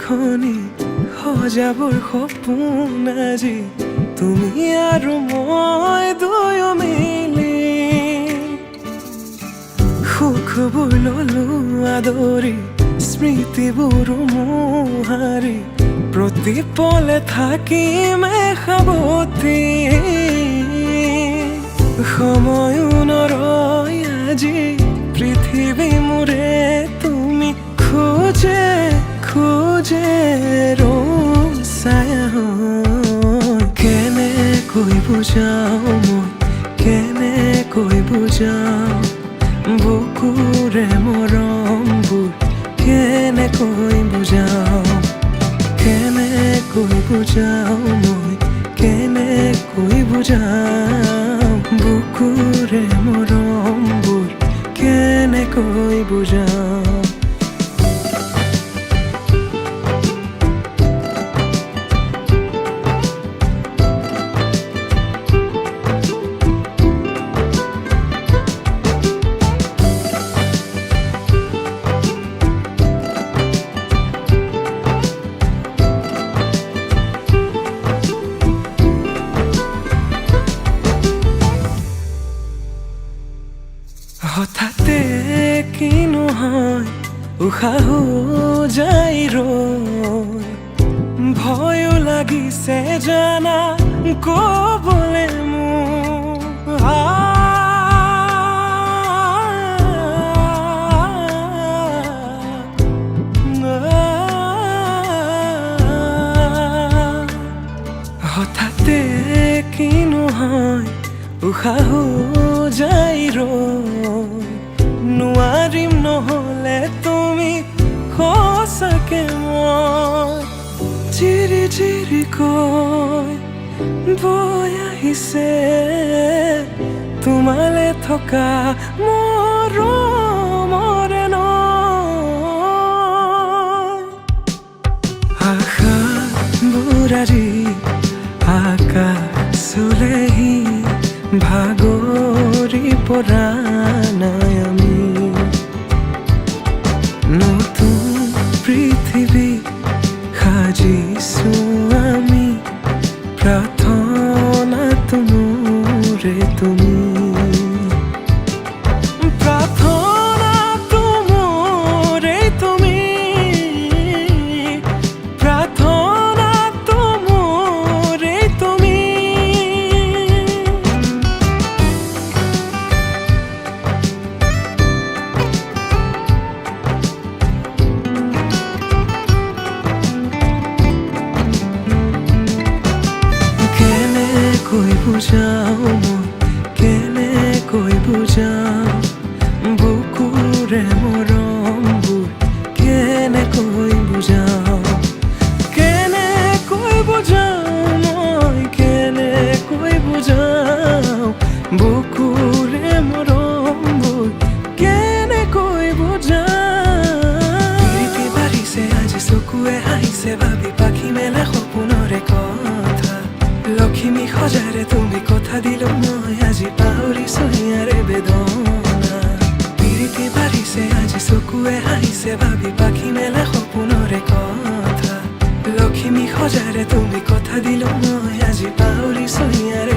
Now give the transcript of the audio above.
খনি সজাবৰ সপোন আজি তুমি আৰু মই দুয়ো মিলি সুখবোৰ ললো আদৰি স্মৃতিবোৰ মোহাৰি প্ৰতি পলে থাকিমে সাৱতি সময়ো নৰয় আজি পৃথিৱী মোৰে তুমি খোজে খোজে ৰচায়া কেনেকৈ বুজাও মই কেনেকৈ বুজাও বুকুৰে মৰমবোৰ কেনেকৈ বুজাও কেনেকৈ বুজাও মই কেনেকৈ বুজাও বুকুৰে মৰমবোৰ কেনেকৈ বুজাও হঠাতে কিনো হয় উশাহো যাই ৰৈ ভয়ো লাগিছে জানা ক'বলে মোৰ হঠাতে কিনো হয় উশাহো যাই ৰৈ নোৱাৰিম নহ'লে তুমি সঁচাকে মই চিৰি চিৰিকৈ বৈ আহিছে তোমালে থকা মৰমৰে নৈ আশাবোৰ আজি আকাশলেহি ভাগৰি পৰা নাই আমি নতুন পৃথিৱী সাজিছো আমি প্ৰাৰ্থনাটো মোৰে তুমি প্ৰাৰ্থনাটো মোৰে তুমি প্ৰাৰ্থনাটো মোৰে তুমি কেনেকৈ বুজাও মই কেনেকৈ বুজাও বুকুৰে মৰমবোৰ কেনেকৈ বুজাও কেনেকৈ বুজাও মই কেনেকৈ বুজাও বুকুৰে মৰমবোৰ কেনেকৈ বুজাও প্ৰীতি বাঢ়িছে আজি চকুৱে হাঁহিছে ভাবি পাখি মেলে সপোনৰে কথা লক্ষ্মী সজাৰে তুমি কথা দিলো মই আজি পাহৰিছো ইয়াৰে বেদনা প্ৰীতি বাঢ়িছে আজি চকুৱে হাঁহিছে ভাবি পাখি মেলে সপোনৰে কথা লক্ষ্মী সজাৰে তুমি কথা দিলো মই আজি পাহৰিছো ইয়াৰে